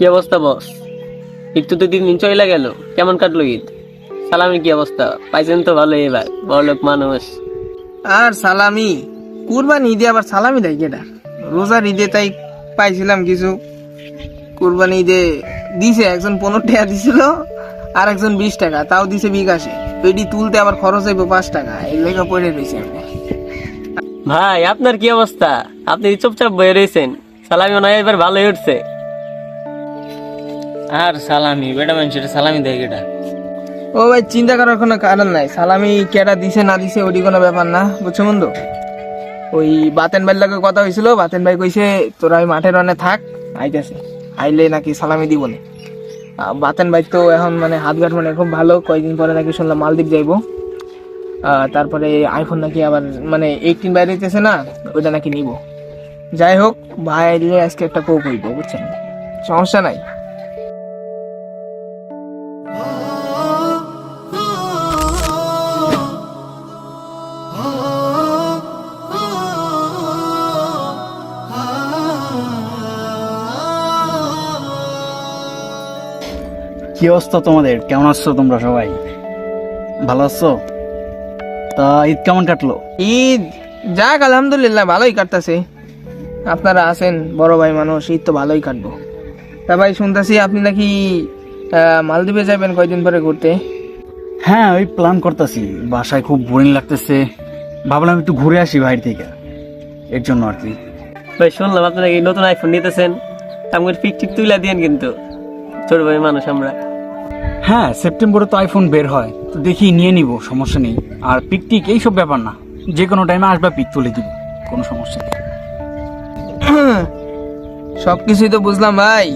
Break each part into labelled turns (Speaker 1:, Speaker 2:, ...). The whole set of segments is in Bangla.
Speaker 1: কি অবস্থা বস? ঈদ তো 2-3 দিন চলে গেল, কেমন কাটলো ঈদ? সালামের কি অবস্থা? পাইছেন তো ভালো এবার, বড়লোক মানুষ।
Speaker 2: আর সালামি কুরবানি ঈদে আবার সালামি দেয় কেটা? রোজার ঈদে তাই পাইছিলাম কিছু, কুরবানি ঈদে দিছে একজন 15 টাকা দিছিল, আর একজন 20 টাকা, তাও দিছে বিকাশে। পেটি তুলতে আবার খরচ হইব 5 টাকা, এই লেখা পড়ে রয়েছে আমি।
Speaker 1: ভাই আপনার কি অবস্থা? আপনি চুপচাপ বয়ে রয়েছেন, সালামি মনে হয় এবার ভালোই উঠছে।
Speaker 3: আর সালামি বেটা মানুষের সালামি দেয় কেটা?
Speaker 2: ও ভাই, চিন্তা করার কোনো কারণ নাই, সালামি কেটা দিছে না দিছে ওটি কোনো ব্যাপার না, বুঝছো বন্ধু? ওই বাতেন ভাইয়ের লগে কথা হয়েছিল, বাতেন ভাই কইছে তোরা ওই মাঠের রানে থাক, আইতেছে, আইলে নাকি সালামি দিব না। বাতেন ভাই তো এখন মানে হাতঘাট মানে খুব ভালো, কয়েকদিন পরে নাকি শুনলাম মালদ্বীপ যাইবো। তারপরে আইফোন নাকি আবার মানে 18 বাইরে হইতেছে না, ওইটা নাকি নিব। যাই হোক, ভাই আইলে আজকে একটা কোক হইব, বুঝছেন? সমস্যা নাই।
Speaker 4: কি অবস্থা তোমাদের? কেমন আছো তোমরা সবাই? ভালো আছো? তা ঈদ কেমন কাটলো?
Speaker 2: ঈদ যাক আলহামদুলিল্লাহ ভালোই কাটতেছে। আপনারা আছেন বড় ভাই মানুষ, ঈদ তো ভালোই কাটবো। তা ভাই শুনতেছি আপনি নাকি মালদ্বীপে যাবেন কয়দিন পরে ঘুরতে?
Speaker 4: হ্যাঁ, ওই প্ল্যান করতেছি। বাসায় খুব বোরিং লাগতেছে, ভাবলাম একটু ঘুরে আসি বাইরে থেকে, এর জন্য আর কি।
Speaker 1: ভাই শুনলাম আপনি নাকি নতুন আইফোন নিতেছেন, আমাকে পিক টিক তুলে দিয়েন কিন্তু, ছোট ভাই মানুষ আমরা।
Speaker 4: হ্যাঁ, সেপ্টেম্বরে তো আইফোন বের হয়, তো দেখি নিয়ে নিব, সমস্যা নেই। আর পিক টিক এইসব ব্যাপার না, যে কোনো টাইমে আসবা পিক তুলে দিব, কোনো সমস্যা নেই।
Speaker 2: সবকিছুই তো বুঝলাম ভাই,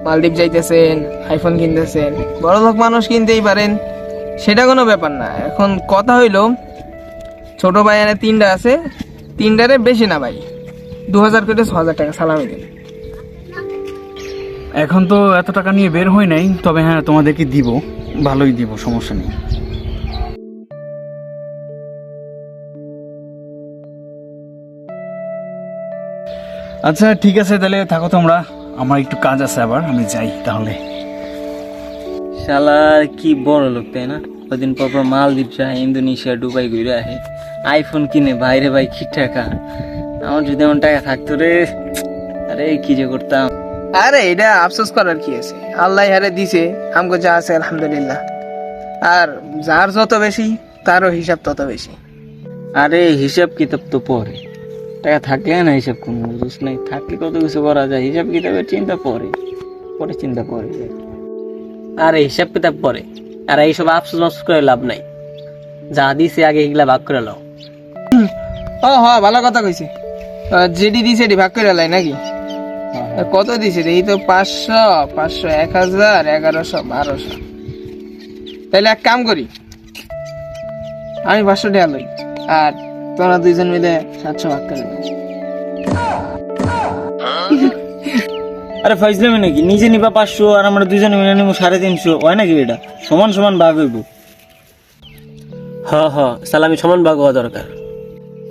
Speaker 2: মালদ্বীপ যাইতেছেন, আইফোন কিনতেছেন, বড় লোক মানুষ কিনতেই পারেন, সেটা কোনো ব্যাপার না। এখন কথা হইলো, ছোট ভাই এনে 3টা আছে, 3টারে বেশি না ভাই, 2000 করে 6000 টাকা সালামি দেন।
Speaker 4: এখন তো এত টাকা নিয়ে বের হই নাই, তবে হ্যাঁ তোমাদেরকে দিব, ভালোই দিব, সমস্যা নেই। আচ্ছা ঠিক আছে, তাহলে থাকো তোমরা, আমার একটু কাজ আছে, আবার আমি যাই তাহলে।
Speaker 3: শালার কি বড় লোক তাই না? কদিন পর পর মালদ্বীপ যায়, ইন্দোনেশিয়া, দুবাই ঘুরে আসে, আইফোন কিনে। বাইরে ভাই কি টাকা! আমার যদি এমন টাকা থাকতো রে, আরে কি যে করতাম।
Speaker 2: আরে এটা আফসোস করার কি আছে, আল্লাহ হারে দিছে, আমগো যা আছে আলহামদুলিল্লাহ। আর যার যত বেশি তারও হিসাব তত বেশি।
Speaker 3: আরে হিসাব কিতাব তো পরে, টাকা থাকলে না হিসাব কোনো বুঝিস নাই, থাকলে কত কিছু করা যায়, হিসাব কিতাবের চিন্তা পরে, পরে চিন্তা পরে।
Speaker 1: আরে হিসাব কিতাব পরে, আর এইসব আফসোস মাফসোস করে লাভ নাই, যা দিছে আগে এগুলা ভাগ করে নাও।
Speaker 2: ও হ্যাঁ, ভালো কথা কইছে। যেটি দিছে এটি ভাগ করে লাই নাকি? কত দিছে রে? এই তো 500, 500, 1000, 1100, 1200। তাহলে এক কাম করি, আমি 500 টাকা লই, আর তোমরা দুইজন মিলে 700 ভাগ করে নাও।
Speaker 3: আরে ফাইজলামি নাকি? নিজে নিবা 500 আর আমরা দুজনে মিলে নিবো 350, হয় নাকি? এটা সমান সমান ভাগ হইব।
Speaker 1: হ হ, সালামি সমান ভাগ হওয়া দরকার।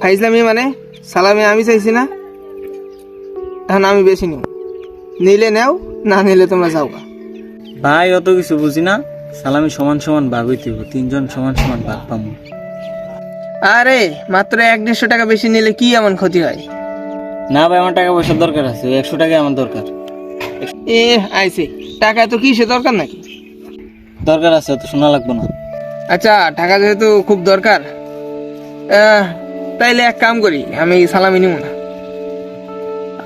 Speaker 2: ফাইজলামি মানে? সালামি আমি চাইছি না, এখন আমি বেশি নিব, নিলে নেও, না নিলে তোমরা যাও গা।
Speaker 3: ভাই অত কিছু বুঝি না, সালামি সমান সমান ভাগ হইতে হইব, 3জন সমান সমান ভাগ পাবো।
Speaker 2: আরে মাত্র 1-150 টাকা বেশি নিলে কি এমন ক্ষতি হয়?
Speaker 3: না ভাই, আমার টাকা পয়সার দরকার আছে, 100 টাকা আমার দরকার।
Speaker 2: এ আইছে, টাকা তো কি সে দরকার নাকি?
Speaker 3: দরকার আছে, তো শোনা লাগবো না।
Speaker 2: আচ্ছা, টাকা যেহেতু খুব দরকার, তাইলে এক কাম করি, আমি সালামি নিব না,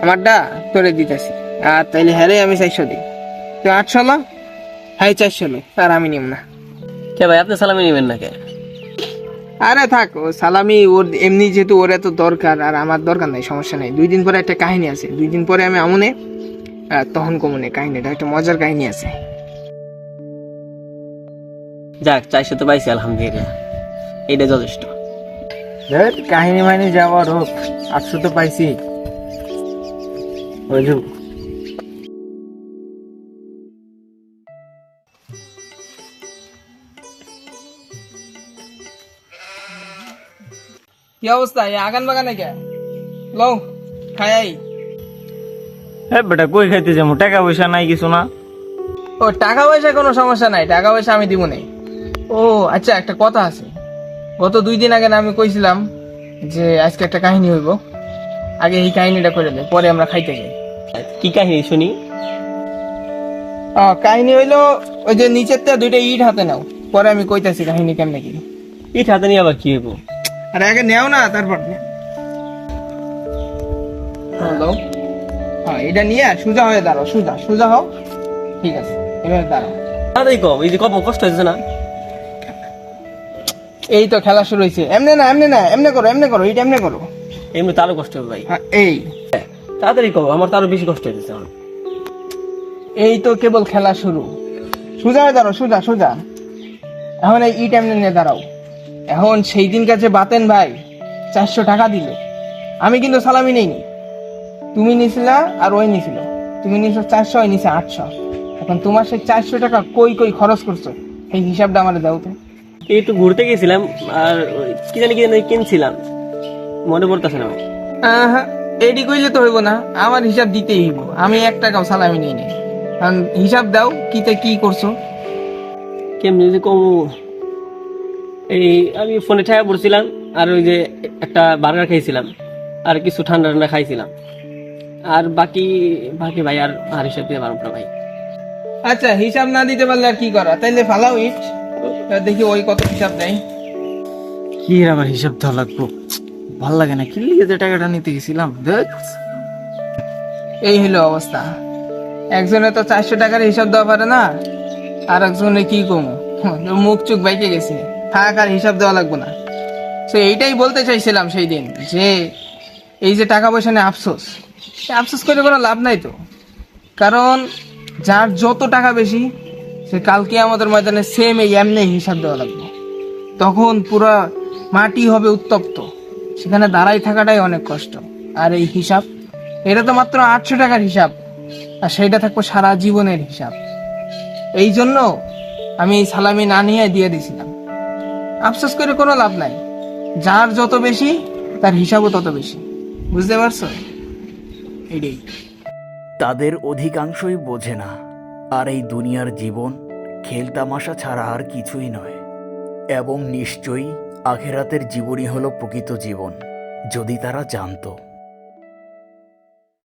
Speaker 2: আমারটা তোরে দিতেছি। আর তাইলে হ্যাঁ রে, আমি 400 দিই, তুই 800 লো, হ্যাঁ 400 লো, আর আমি নিব না।
Speaker 1: কে ভাই, আপনি সালামি নেবেন না কে?
Speaker 2: আরে থাক, ও সালামি ওর এমনি, যেহেতু ওর এত দরকার আর আমার দরকার নাই, সমস্যা নাই। 2 দিন পরে একটা কাহিনী আছে, 2 দিন পরে আমি আমনে, তখন কমনে কাহিনীটা একটা মজার কাহিনী আছে।
Speaker 1: যাক, 400 তো পাইছি আলহামদুলিল্লাহ, এটা যথেষ্ট।
Speaker 2: কাহিনী মাহিনী যাওয়ার হোক, 800 তো পাইছি, বুঝু। কি অবস্থা? এই আগান বাগানে কে লও খাই।
Speaker 3: বেটা কই খাইতে যাবো? টাকা পয়সা নাই কিছু না।
Speaker 2: ও টাকা পয়সা কোনো সমস্যা নাই, টাকা পয়সা আমি দিব না। ও আচ্ছা, একটা কথা আছে। গত 2 দিন আগে না আমি কইছিলাম যে আজকে একটা কাহিনী হইব, আগে এই কাহিনীটা করে দে, পরে আমরা খাইতে যাই।
Speaker 1: কি কাহিনী শুনি?
Speaker 2: কাহিনী হইলো ওই যে নিচের থেকে 2টা ইট হাতে নাও, পরে আমি কইতাছি কাহিনী কেমনে কি।
Speaker 1: ইট হাতে নিয়ে আবার কি হইব?
Speaker 2: আরে আগে নেও না, তারপর হ্যালো। এটা নিয়ে সোজা হয়ে দাঁড়াও, সোজা সোজা হও। ঠিক আছে, এবার দাঁড়াও।
Speaker 1: তাড়াতাড়ি কও, এই যে কম কষ্ট হয়েছে না?
Speaker 2: এই তো খেলা শুরু হয়েছে। এমনে না, এমনে না, এমনে করো, এমনে করো, এটা এমনে করো।
Speaker 1: এমনি তারও কষ্ট হবে ভাই।
Speaker 2: এই
Speaker 1: তাড়াতাড়ি কও, আমার তারও বেশি কষ্ট হয়েছে এখন।
Speaker 2: এই তো কেবল খেলা শুরু। সোজা হয়ে দাঁড়াও, সোজা সোজা। এখন এই ইট এমনে নিয়ে দাঁড়াও। এখন সেই দিন কাছে বাতেন ভাই 400 টাকা দিল, আমি কিন্তু সালামি নেইনি। তুমি নিছিলা আর ওই নিছিল। তুমি নিছো 400, ওই নিছে 800। এখন তোমার সেই 400 টাকা কই কই খরচ করছো, এই হিসাবটা আমার দাও তো।
Speaker 1: এই একটু ঘুরতে গেছিলাম আর ওই কি জানি কিনছিলাম, মনে পড়তেছে না ভাই।
Speaker 2: এডি কইলে তো হইব না, আমার হিসাব দিতেই হইব। আমি 1 টাকাও সালামি নেই নাই। কারণ হিসাব দাও, কিতে কি করছো।
Speaker 1: কেমনি যে কমু, এই আমি ফোনে ঠায়া পড়ছিলাম আর ওই যে একটা বার্গার খাইছিলাম আর কিছু ঠান্ডা ঠান্ডা খাইছিলাম, আর বাকি বাকি ভাই আর হিসাব দিয়ে পারবো না ভাই।
Speaker 2: আচ্ছা, হিসাব না দিতে পারলে আর কি করা, তাইলে ফালাও ইট। দেখি ওই কত হিসাব দেয়।
Speaker 3: কি এর আবার হিসাব দেওয়া লাগবো? ভাল লাগে না, কি লিগে যে টাকাটা নিতে গেছিলাম।
Speaker 2: এই হলো অবস্থা। একজনে তো 400 টাকার হিসাব দেওয়া পারে না, আর একজনে কি কমু, মুখ চুখ বাইকে গেছে। থাক, আর হিসাব দেওয়া লাগবে না। তো এইটাই বলতে চাইছিলাম সেই দিন, যে এই যে টাকা পয়সা নিয়ে আফসোস, এই আফসোস করে কোনো লাভ নাই তো। কারণ যার যত টাকা বেশি, সে কালকে আমাদের ময়দানে সেম এই এমনি হিসাব দেওয়া লাগবে। তখন পুরা মাটি হবে উত্তপ্ত, সেখানে দাঁড়াই থাকাটাই অনেক কষ্ট। আর এই হিসাব, এটা তো মাত্র 800 টাকার হিসাব, আর সেইটা থাকবো সারা জীবনের হিসাব। এই জন্য আমি এই সালামি না নিয়ে দিয়ে দিয়েছিলাম। আফসোস করে কোনো লাভ নাই, যার যত বেশি তার হিসাবও তত বেশি। বুঝতে পারছো? এটাই।
Speaker 5: তাদের অধিকাংশই বোঝে না, আর এই দুনিয়ার জীবন খেলতামাশা ছাড়া আর কিছুই নয়। এবং নিশ্চয়ই আখেরাতের জীবনই হলো প্রকৃত জীবন, যদি তারা জানতো।